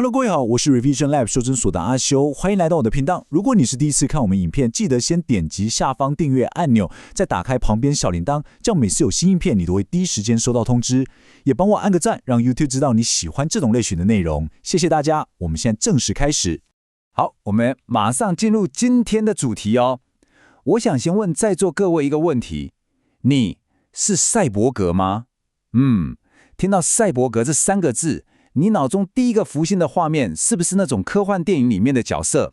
Hello， 各位好，我是 Revision Lab 修真所的阿修，欢迎来到我的频道。如果你是第一次看我们影片，记得先点击下方订阅按钮，再打开旁边小铃铛，这样每次有新影片你都会第一时间收到通知。也帮我按个赞，让 YouTube 知道你喜欢这种类型的内容。谢谢大家，我们现在正式开始。好，我们马上进入今天的主题哦。我想先问在座各位一个问题：你是赛博格吗？听到赛博格这3个字，你脑中第一个浮现的画面是不是那种科幻电影里面的角色，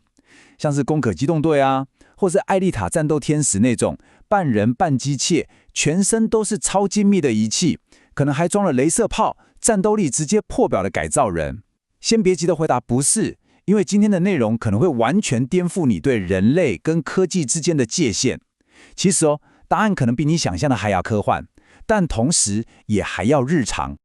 像是攻壳机动队啊，或是艾丽塔战斗天使那种半人半机械，全身都是超精密的仪器，可能还装了雷射炮，战斗力直接破表的改造人？先别急的回答不是，因为今天的内容可能会完全颠覆你对人类跟科技之间的界限。其实答案可能比你想象的还要科幻，但同时也还要日常。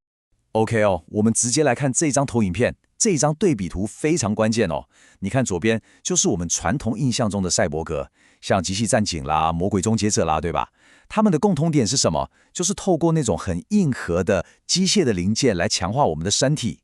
OK 我们直接来看这一张投影片，这一张对比图非常关键哦。你看左边就是我们传统印象中的赛博格，像极系战警啦、魔鬼终结者啦，对吧？他们的共同点是什么？就是透过那种很硬核的机械的零件来强化我们的身体。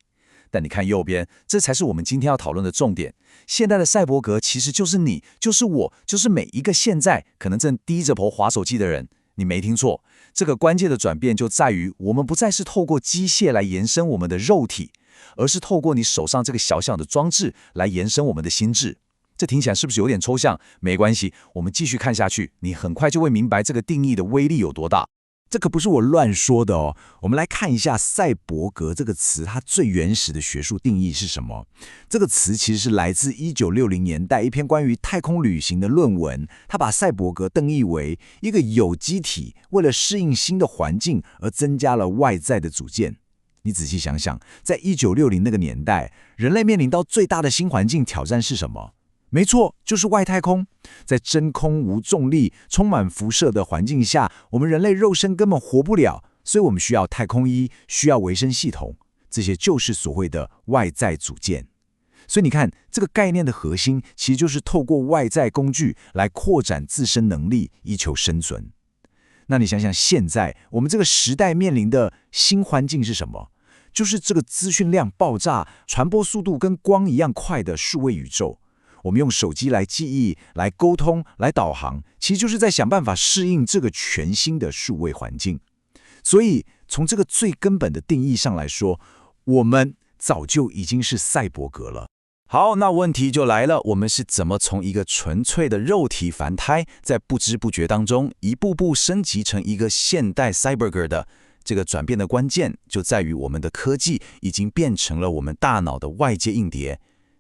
但你看右边，这才是我们今天要讨论的重点。现代的赛博格其实就是你，就是我，就是每一个现在可能正低着头滑手机的人。你没听错，这个关键的转变就在于，我们不再是透过机械来延伸我们的肉体，而是透过你手上这个小小的装置来延伸我们的心智。这听起来是不是有点抽象？没关系，我们继续看下去，你很快就会明白这个定义的威力有多大。这可不是我乱说的哦。我们来看一下赛博格这个词，它最原始的学术定义是什么？这个词其实是来自1960年代一篇关于太空旅行的论文，它把赛博格定义为一个有机体为了适应新的环境而增加了外在的组件。你仔细想想，在1960那个年代，人类面临到最大的新环境挑战是什么？没错，就是外太空。在真空无重力、充满辐射的环境下，我们人类肉身根本活不了，所以我们需要太空衣，需要维生系统，这些就是所谓的外在组件。所以你看，这个概念的核心其实就是透过外在工具来扩展自身能力，以求生存。那你想想，现在我们这个时代面临的新环境是什么？就是这个资讯量爆炸、传播速度跟光一样快的数位宇宙。我们用手机来记忆、来沟通、来导航，其实就是在想办法适应这个全新的数位环境。所以，从这个最根本的定义上来说，我们早就已经是赛博格了。好，那问题就来了，我们是怎么从一个纯粹的肉体凡胎，在不知不觉当中一步步升级成一个现代赛博格的？这个转变的关键就在于我们的科技已经变成了我们大脑的外界硬碟。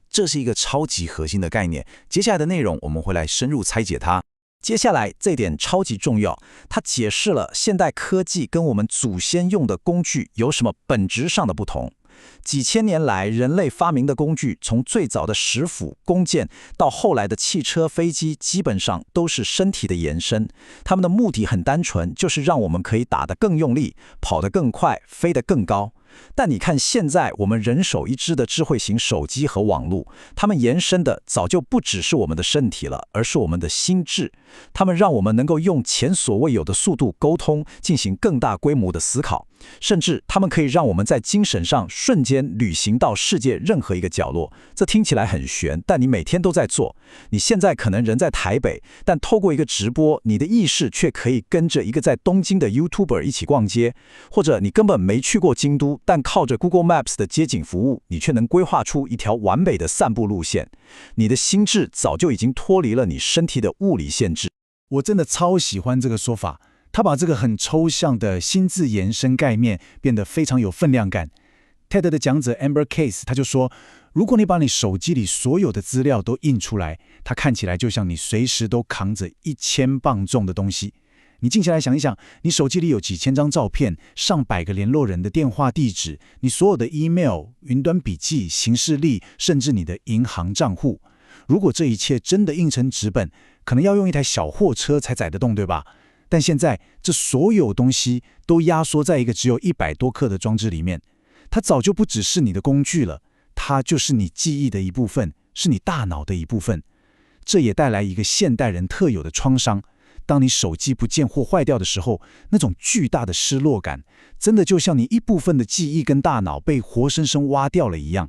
这是一个超级核心的概念，接下来的内容我们会来深入拆解它。接下来这点超级重要，它解释了现代科技跟我们祖先用的工具有什么本质上的不同。几千年来，人类发明的工具，从最早的石斧、弓箭，到后来的汽车、飞机，基本上都是身体的延伸。它们的目的很单纯，就是让我们可以打得更用力，跑得更快，飞得更高。但你看现在我们人手一只的智慧型手机和网络，它们延伸的早就不只是我们的身体了，而是我们的心智。它们让我们能够用前所未有的速度沟通，进行更大规模的思考，甚至它们可以让我们在精神上瞬间旅行到世界任何一个角落。这听起来很玄，但你每天都在做。你现在可能人在台北，但透过一个直播，你的意识却可以跟着一个在东京的 YouTuber 一起逛街，或者你根本没去过京都，但靠着 Google Maps 的街景服务，你却能规划出一条完美的散步路线。你的心智早就已经脱离了你身体的物理限制。我真的超喜欢这个说法，他把这个很抽象的心智延伸概念变得非常有分量感。TED 的讲者 Amber Case 他就说，如果你把你手机里所有的资料都印出来，它看起来就像你随时都扛着1000磅重的东西。你静下来想一想，你手机里有几千张照片，上百个联络人的电话地址，你所有的 email、云端笔记、行事历，甚至你的银行账户。如果这一切真的印成纸本，可能要用一台小货车才载得动，对吧？但现在这所有东西都压缩在一个只有100多克的装置里面，它早就不只是你的工具了，它就是你记忆的一部分，是你大脑的一部分。这也带来一个现代人特有的创伤。当你手机不见或坏掉的时候，那种巨大的失落感，真的就像你一部分的记忆跟大脑被活生生挖掉了一样。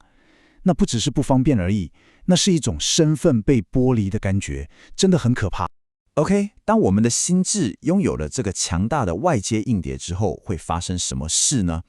那不只是不方便而已，那是一种身份被剥离的感觉，真的很可怕。OK， 当我们的心智拥有了这个强大的外接硬碟之后，会发生什么事呢？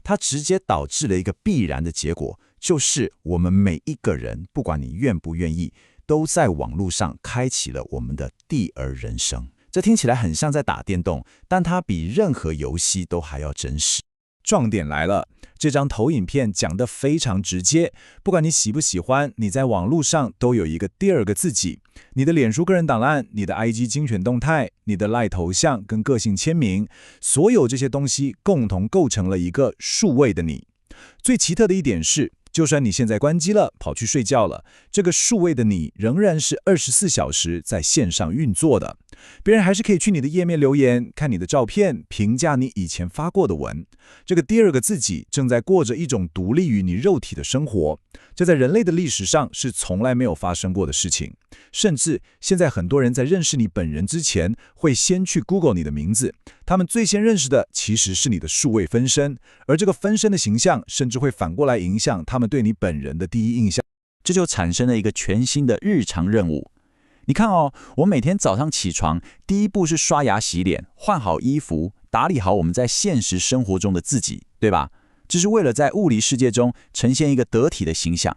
它直接导致了一个必然的结果，就是我们每一个人，不管你愿不愿意，都在网络上开启了我们的第二人生。这听起来很像在打电动，但它比任何游戏都还要真实。重点来了，这张投影片讲得非常直接，不管你喜不喜欢，你在网络上都有一个第二个自己。你的脸书个人档案、你的 IG 精选动态、你的 LINE 头像跟个性签名，所有这些东西共同构成了一个数位的你。最奇特的一点是，就算你现在关机了，跑去睡觉了，这个数位的你仍然是24小时在线上运作的。别人还是可以去你的页面留言，看你的照片，评价你以前发过的文。这个第二个自己正在过着一种独立于你肉体的生活，这在人类的历史上是从来没有发生过的事情。甚至现在很多人在认识你本人之前，会先去 Google 你的名字，他们最先认识的其实是你的数位分身，而这个分身的形象甚至会反过来影响他们对你本人的第一印象。这就产生了一个全新的日常任务。你看哦，我每天早上起床，第一步是刷牙洗脸，换好衣服，打理好我们在现实生活中的自己，对吧？这是为了在物理世界中呈现一个得体的形象。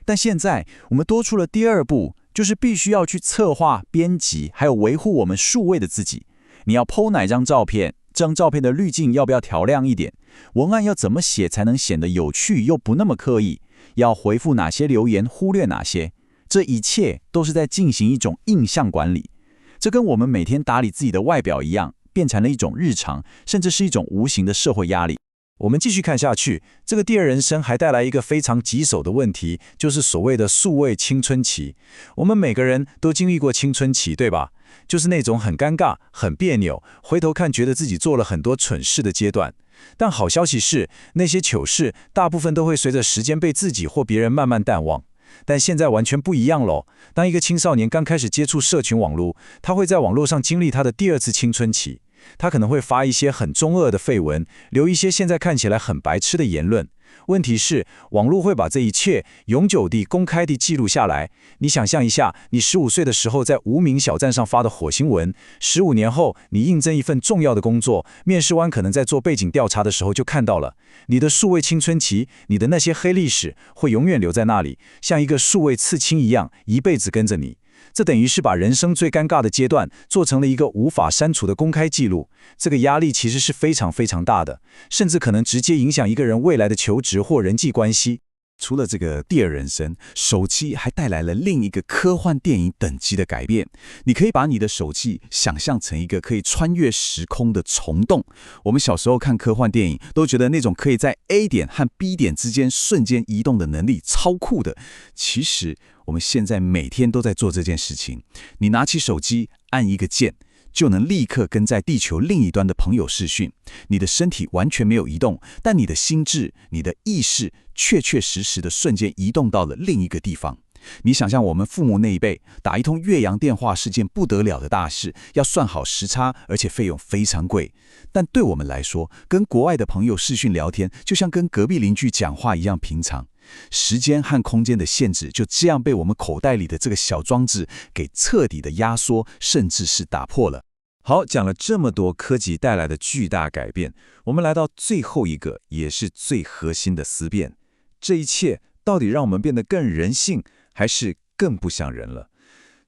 但现在我们多出了第二步，就是必须要去策划、编辑，还有维护我们数位的自己。你要 po 哪张照片，这张照片的滤镜要不要调亮一点？文案要怎么写才能显得有趣又不那么刻意？要回复哪些留言，忽略哪些？这一切都是在进行一种印象管理，这跟我们每天打理自己的外表一样，变成了一种日常，甚至是一种无形的社会压力。我们继续看下去，这个第二人生还带来一个非常棘手的问题，就是所谓的数位青春期。我们每个人都经历过青春期，对吧？就是那种很尴尬、很别扭，回头看觉得自己做了很多蠢事的阶段。但好消息是，那些糗事大部分都会随着时间被自己或别人慢慢淡忘。但现在完全不一样咯。当一个青少年刚开始接触社群网络，他会在网络上经历他的第二次青春期。他可能会发一些很中二的废文，留一些现在看起来很白痴的言论。问题是，网络会把这一切永久地、公开地记录下来。你想象一下，你15岁的时候在无名小站上发的火星文，15年后你应征一份重要的工作，面试官可能在做背景调查的时候就看到了。你的数位青春期，你的那些黑历史会永远留在那里，像一个数位刺青一样，一辈子跟着你。这等于是把人生最尴尬的阶段做成了一个无法删除的公开记录，这个压力其实是非常非常大的，甚至可能直接影响一个人未来的求职或人际关系。除了这个第二人生，手机还带来了另一个科幻电影等级的改变。你可以把你的手机想象成一个可以穿越时空的虫洞。我们小时候看科幻电影，都觉得那种可以在 A 点和 B 点之间瞬间移动的能力超酷的。其实我们现在每天都在做这件事情。你拿起手机，按一个键，就能立刻跟在地球另一端的朋友视讯。你的身体完全没有移动，但你的心智、你的意识确确实实的瞬间移动到了另一个地方。你想象我们父母那一辈打一通越洋电话是件不得了的大事，要算好时差，而且费用非常贵。但对我们来说，跟国外的朋友视讯聊天，就像跟隔壁邻居讲话一样平常。时间和空间的限制就这样被我们口袋里的这个小装置给彻底的压缩，甚至是打破了。好，讲了这么多科技带来的巨大改变，我们来到最后一个也是最核心的思辨：这一切到底让我们变得更人性，还是更不像人了？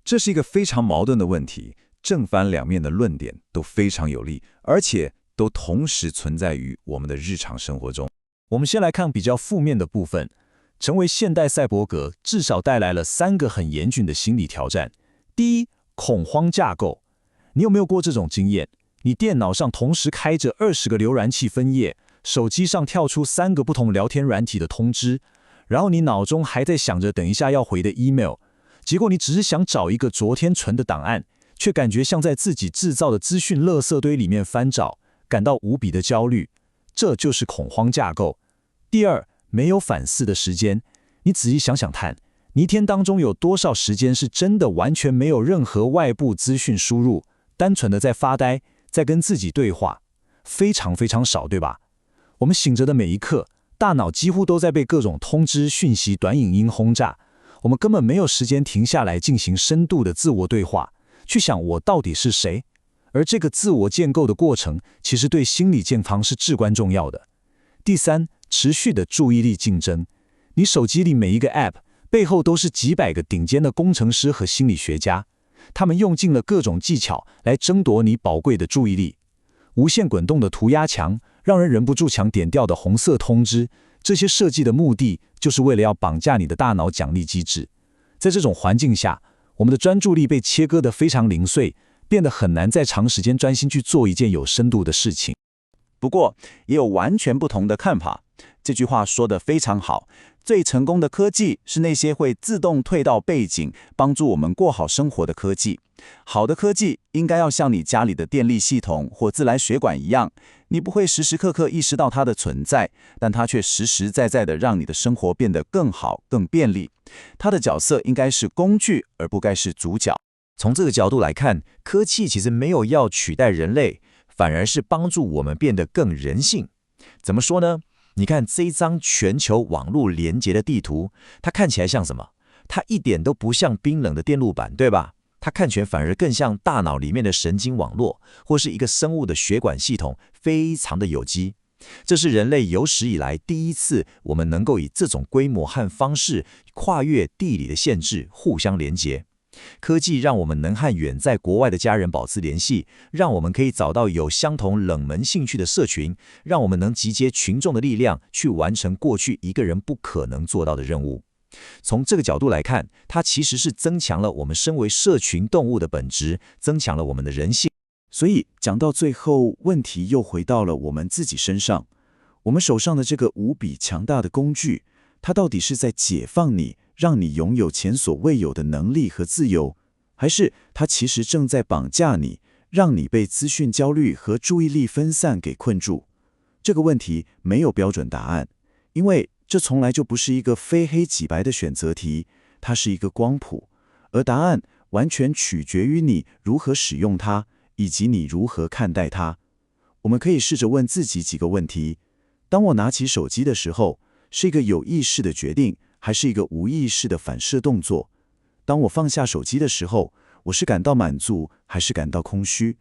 这是一个非常矛盾的问题，正反两面的论点都非常有力，而且都同时存在于我们的日常生活中。我们先来看比较负面的部分。成为现代赛博格至少带来了3个很严峻的心理挑战。第一，恐慌架构。你有没有过这种经验？你电脑上同时开着20个浏览器分页，手机上跳出3个不同聊天软体的通知，然后你脑中还在想着等一下要回的 email， 结果你只是想找一个昨天存的档案，却感觉像在自己制造的资讯垃圾堆里面翻找，感到无比的焦虑。这就是恐慌架构。第二，没有反思的时间。你仔细想想看，你一天当中有多少时间是真的完全没有任何外部资讯输入，单纯的在发呆，在跟自己对话？非常非常少，对吧？我们醒着的每一刻，大脑几乎都在被各种通知、讯息、短影音轰炸，我们根本没有时间停下来进行深度的自我对话，去想我到底是谁。而这个自我建构的过程，其实对心理健康是至关重要的。第三，持续的注意力竞争。你手机里每一个 App 背后都是几百个顶尖的工程师和心理学家，他们用尽了各种技巧来争夺你宝贵的注意力。无限滚动的涂鸦墙，让人忍不住想点掉的红色通知，这些设计的目的就是为了要绑架你的大脑奖励机制。在这种环境下，我们的专注力被切割得非常零碎，变得很难再长时间专心去做一件有深度的事情。不过，也有完全不同的看法。这句话说得非常好，最成功的科技是那些会自动退到背景，帮助我们过好生活的科技。好的科技应该要像你家里的电力系统或自来水管一样，你不会时时刻刻意识到它的存在，但它却实实在在地让你的生活变得更好、更便利。它的角色应该是工具，而不该是主角。从这个角度来看，科技其实没有要取代人类，反而是帮助我们变得更人性。怎么说呢？你看这一张全球网络连接的地图，它看起来像什么？它一点都不像冰冷的电路板，对吧？它看起来反而更像大脑里面的神经网络，或是一个生物的血管系统，非常的有机。这是人类有史以来第一次，我们能够以这种规模和方式跨越地理的限制，互相连接。科技让我们能和远在国外的家人保持联系，让我们可以找到有相同冷门兴趣的社群，让我们能集结群众的力量去完成过去一个人不可能做到的任务。从这个角度来看，它其实是增强了我们身为社群动物的本质，增强了我们的人性。所以讲到最后，问题又回到了我们自己身上。我们手上的这个无比强大的工具，它到底是在解放你，让你拥有前所未有的能力和自由，还是它其实正在绑架你，让你被资讯焦虑和注意力分散给困住？这个问题没有标准答案，因为这从来就不是一个非黑即白的选择题，它是一个光谱，而答案完全取决于你如何使用它，以及你如何看待它。我们可以试着问自己几个问题：当我拿起手机的时候，是一个有意识的决定，还是一个无意识的反射动作？当我放下手机的时候，我是感到满足，还是感到空虚？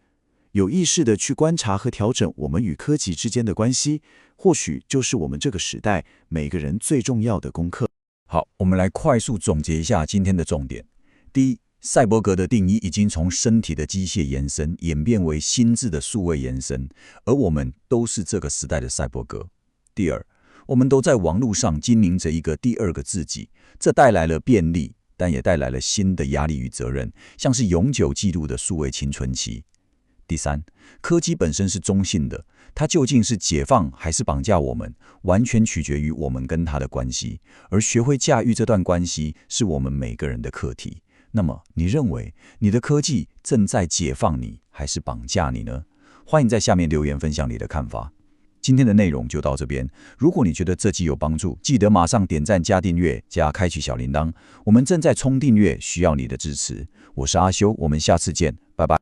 有意识地去观察和调整我们与科技之间的关系，或许就是我们这个时代每个人最重要的功课。好，我们来快速总结一下今天的重点。第一，赛博格的定义已经从身体的机械延伸演变为心智的数位延伸，而我们都是这个时代的赛博格。第二，我们都在网络上经营着一个第二个自己，这带来了便利，但也带来了新的压力与责任，像是永久记录的数位青春期。第三，科技本身是中性的，它究竟是解放还是绑架我们，完全取决于我们跟它的关系，而学会驾驭这段关系是我们每个人的课题。那么，你认为你的科技正在解放你，还是绑架你呢？欢迎在下面留言分享你的看法。今天的内容就到这边。如果你觉得这集有帮助，记得马上点赞加订阅加开启小铃铛。我们正在冲订阅，需要你的支持。我是阿修，我们下次见，拜拜。